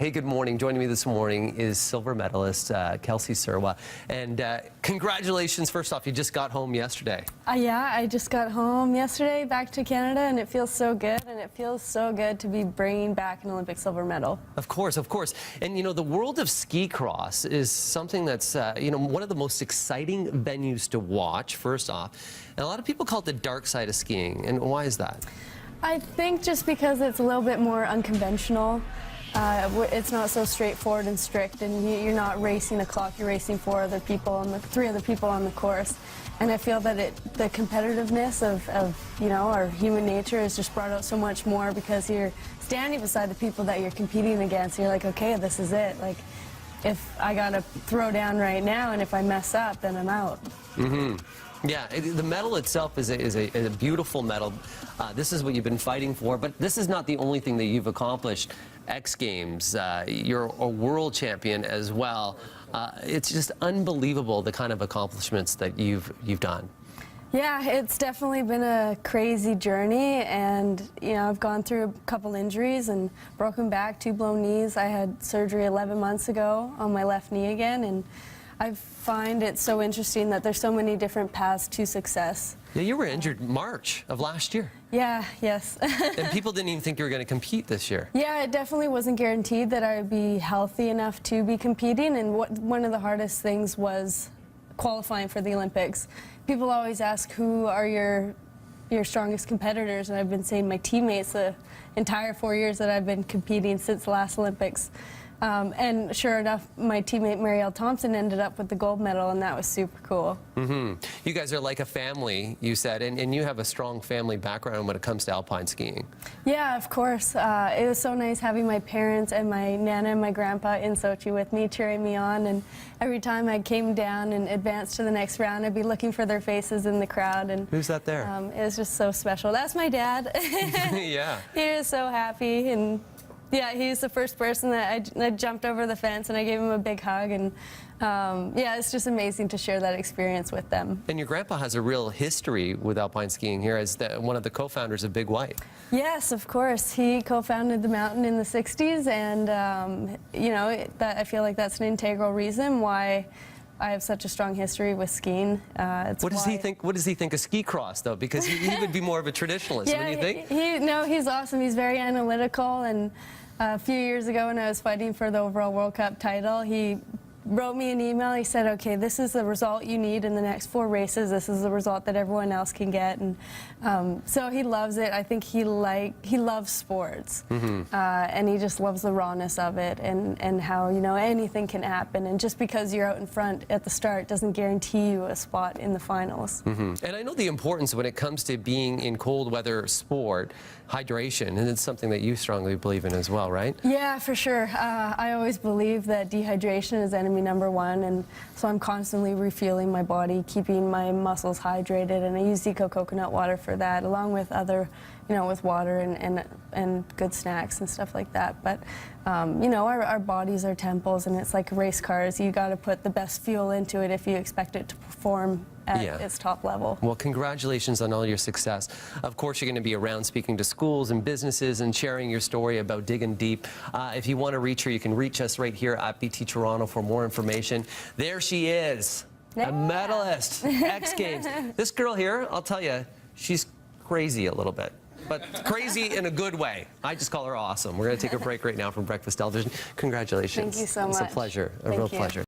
Hey, good morning. Joining me this morning is silver medalist Kelsey Serwa. And congratulations, first off, you just got home yesterday. Yeah, I just got home yesterday, back to Canada, and it feels so good, and it feels so good to be bringing back an Olympic silver medal. Of course, of course. And, you know, the world of ski cross is something that's, you know, one of the most exciting venues to watch, first off. And a lot of people call it the dark side of skiing. And why is that? I think just because it's a little bit more unconventional. It's not so straightforward and strict, and you're not racing a clock, you're racing three other people on the course. And I feel that the competitiveness of you know, our human nature is just brought out so much more because you're standing beside the people that you're competing against. You're like, okay, this is it. Like, if I gotta throw down right now, and if I mess up, then I'm out. Mm-hmm. Yeah, the medal itself is a beautiful medal. This is what you've been fighting for, but this is not the only thing that you've accomplished. X Games, you're a world champion as well. It's just unbelievable the kind of accomplishments that you've done. Yeah, it's definitely been a crazy journey, and you know, I've gone through a couple injuries and broken back, 2 blown knees. I had surgery 11 months ago on my left knee again, and I find it so interesting that there's so many different paths to success. Yeah, you were injured March of last year. Yeah, yes. And people didn't even think you were going to compete this year. Yeah, it definitely wasn't guaranteed that I would be healthy enough to be competing, and one of the hardest things was qualifying for the Olympics. People always ask, who are your strongest competitors, and I've been saying my teammates the entire 4 years that I've been competing since the last Olympics. And sure enough, my teammate Marielle Thompson ended up with the gold medal, and that was super cool. Mm-hmm. You guys are like a family, you said, and you have a strong family background when it comes to alpine skiing. Yeah, of course. It was so nice having my parents and my nana and my grandpa in Sochi with me, cheering me on, and every time I came down and advanced to the next round, I'd be looking for their faces in the crowd. And who's that there? It was just so special. That's my dad. Yeah. He was so happy, and yeah, he's the first person that I jumped over the fence, and I gave him a big hug, and yeah, it's just amazing to share that experience with them. And your grandpa has a real history with alpine skiing here as one of the co-founders of Big White. Yes, of course. He co-founded the mountain in the 60s, and you know, I feel like that's an integral reason why I have such a strong history with skiing. What does he think? What does he think of ski cross, though? Because he would be more of a traditionalist. Yeah, what do you think? No, he's awesome. He's very analytical, and a few years ago when I was fighting for the overall World Cup title, he wrote me an email. He said, okay, this is the result you need in the next 4 races. This is the result that everyone else can get. And so he loves it. I think he loves sports. Mm-hmm. And he just loves the rawness of it, and how, you know, anything can happen. And just because you're out in front at the start doesn't guarantee you a spot in the finals. Mm-hmm. And I know the importance when it comes to being in cold weather sport, hydration, and it's something that you strongly believe in as well, right? Yeah, for sure. I always believe that dehydration is enemy number 1, and so I'm constantly refueling my body, keeping my muscles hydrated, and I use Zico coconut water for that, along with other, you know, with water and good snacks and stuff like that. But you know, our bodies are temples, and it's like race cars. You got to put the best fuel into it if you expect it to perform at its top level. Well, congratulations on all your success. Of course, you're going to be around speaking to schools and businesses and sharing your story about digging deep. If you want to reach her, you can reach us right here at BT Toronto for more information. There she is, a medalist, X Games. This girl here, I'll tell you, she's crazy a little bit, but crazy in a good way. I just call her awesome. We're going to take a break right now from Breakfast Television. Congratulations. Thank you so much. It's a pleasure, a real pleasure.